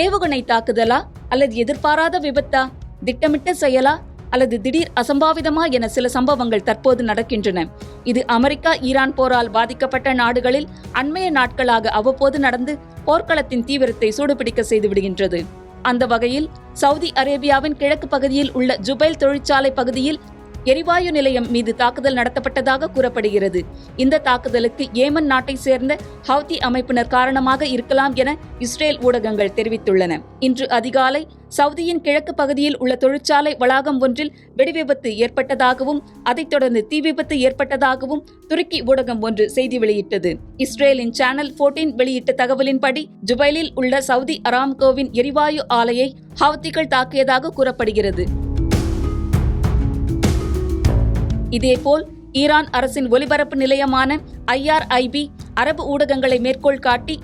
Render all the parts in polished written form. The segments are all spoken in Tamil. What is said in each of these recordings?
ஏவுகணை தாக்குதலா அல்லது எதிர்பாராத விபத்தா, திட்டமிட்ட செயலா அல்லது திடீர் அசம்பாவிதமா என சில சம்பவங்கள் தற்போது நடக்கின்றன. இது அமெரிக்கா ஈரான் போரால் பாதிக்கப்பட்ட நாடுகளில் அண்மைய நாட்களாக அவ்வப்போது நடந்து போர்க்களத்தின் தீவிரத்தை சூடுபிடிக்க செய்து விடுகின்றது. அந்த வகையில் சவுதி அரேபியாவின் கிழக்கு பகுதியில் உள்ள ஜுபைல் தொழிற்சாலை பகுதியில் எரிவாயு நிலையம் மீது தாக்குதல் நடத்தப்பட்டதாக கூறப்படுகிறது. இந்த தாக்குதலுக்கு ஏமன் நாட்டை சேர்ந்த ஹவுதி அமைப்பினர் காரணமாக இருக்கலாம் என இஸ்ரேல் ஊடகங்கள் தெரிவித்துள்ளன. இன்று அதிகாலை சவுதியின் கிழக்கு பகுதியில் உள்ள தொழிற்சாலை வளாகம் ஒன்றில் வெடிவிபத்து ஏற்பட்டதாகவும் அதைத் தொடர்ந்து தீ விபத்து ஏற்பட்டதாகவும் துருக்கி ஊடகம் ஒன்று செய்தி வெளியிட்டது. இஸ்ரேலின் சேனல் 14 வெளியிட்ட தகவலின்படி ஜுபைலில் உள்ள சவுதி அராம்கோவின் எரிவாயு ஆலையை ஹவுதிகள் தாக்கியதாக கூறப்படுகிறது. இதேபோல் ஈரான் அரசின் ஒலிபரப்பு நிலையமான IRIB அரபு ஊடகங்களை மேற்கோள் காட்டி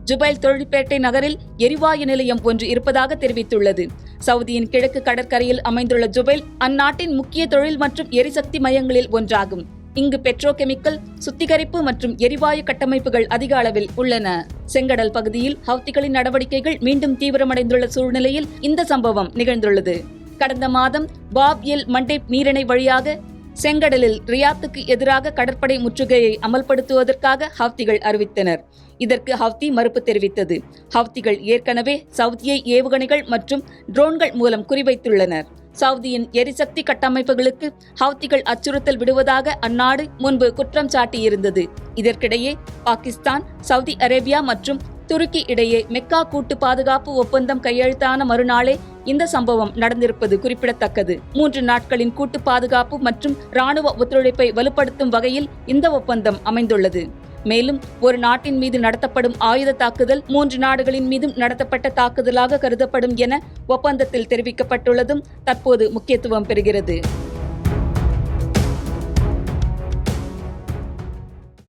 ஜுபைல் தொழிற்பேட்டை நகரில் எரிவாயு நிலையம் ஒன்று இருப்பதாக தெரிவித்துள்ளது. சவுதியின் கிழக்கு கடற்கரையில் அமைந்துள்ள ஜுபைல் அந்நாட்டின் முக்கிய தொழில் மற்றும் எரிசக்தி மையங்களில் ஒன்றாகும். இங்கு பெட்ரோகெமிக்கல், சுத்திகரிப்பு மற்றும் எரிவாயு கட்டமைப்புகள் அதிக அளவில் உள்ளன. செங்கடல் பகுதியில் ஹவுதிகளின் நடவடிக்கைகள் மீண்டும் தீவிரமடைந்துள்ள சூழ்நிலையில் இந்த சம்பவம் நிகழ்ந்துள்ளது. கடந்த மாதம் பாப் எல் மண்டேப் நீரிணை வழியாக செங்கடலில் ரியாத்துக்கு எதிராக கடற்படை முற்றுகையை அமல்படுத்துவதற்காக ஹவுதிகள் அறிவித்தனர். இதற்கு ஹவுதி மறுப்பு தெரிவித்தது. ஹவுதிகள் ஏற்கனவே சவுதியை ஏவுகணைகள் மற்றும் ட்ரோன்கள் மூலம் குறிவைத்துள்ளனர். சவுதியின் எரிசக்தி கட்டமைப்புகளுக்கு ஹவுதிகள் அச்சுறுத்தல் விடுவதாக அந்நாடு முன்பு குற்றம் சாட்டியிருந்தது. இதற்கிடையே பாகிஸ்தான், சவுதி அரேபியா மற்றும் துருக்கி இடையே மெக்கா கூட்டு பாதுகாப்பு ஒப்பந்தம் கையெழுத்தான மறுநாளே இந்த சம்பவம் நடந்திருப்பது குறிப்பிடத்தக்கது. 3 நாட்களின் கூட்டு பாதுகாப்பு மற்றும் ராணுவ ஒத்துழைப்பை வலுப்படுத்தும் வகையில் இந்த ஒப்பந்தம் அமைந்துள்ளது. மேலும் ஒரு நாட்டின் மீது நடத்தப்படும் ஆயுத தாக்குதல் 3 நாடுகளின் மீதும் நடத்தப்பட்ட தாக்குதலாக கருதப்படும் என ஒப்பந்தத்தில் தெரிவிக்கப்பட்டுள்ளதும் தற்போது முக்கியத்துவம் பெறுகிறது.